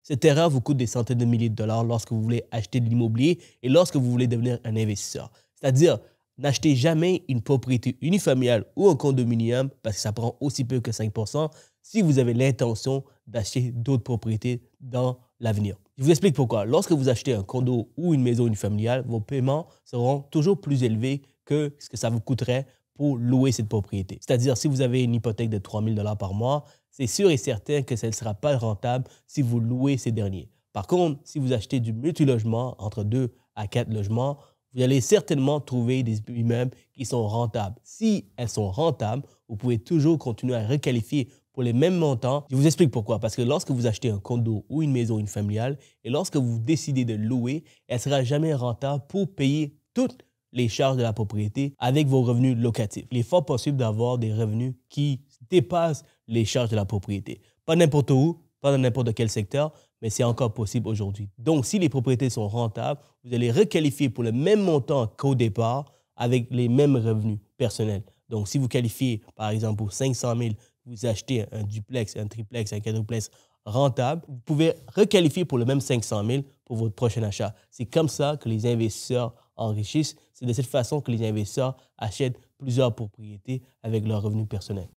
Cette erreur vous coûte des centaines de milliers de dollars lorsque vous voulez acheter de l'immobilier et lorsque vous voulez devenir un investisseur. C'est-à-dire, n'achetez jamais une propriété unifamiliale ou un condominium parce que ça prend aussi peu que 5% si vous avez l'intention d'acheter d'autres propriétés dans l'avenir. Je vous explique pourquoi. Lorsque vous achetez un condo ou une maison unifamiliale, vos paiements seront toujours plus élevés que ce que ça vous coûterait pour louer cette propriété. C'est-à-dire, si vous avez une hypothèque de 3 000 $ par mois, c'est sûr et certain que ça ne sera pas rentable si vous louez ces derniers. Par contre, si vous achetez du multilogement entre 2 à 4 logements, vous allez certainement trouver des immeubles qui sont rentables. Si elles sont rentables, vous pouvez toujours continuer à requalifier pour les mêmes montants. Je vous explique pourquoi. Parce que lorsque vous achetez un condo ou une maison unifamiliale et lorsque vous décidez de louer, elle ne sera jamais rentable pour payer toutes les charges de la propriété avec vos revenus locatifs. Il est fort possible d'avoir des revenus qui dépassent les charges de la propriété. Pas n'importe où, pas dans n'importe quel secteur, mais c'est encore possible aujourd'hui. Donc, si les propriétés sont rentables, vous allez requalifier pour le même montant qu'au départ avec les mêmes revenus personnels. Donc, si vous qualifiez, par exemple, pour 500 000, vous achetez un duplex, un triplex, un quadruplex rentable, vous pouvez requalifier pour le même 500 000 pour votre prochain achat. C'est comme ça que les investisseurs enrichissent. C'est de cette façon que les investisseurs achètent plusieurs propriétés avec leurs revenus personnels.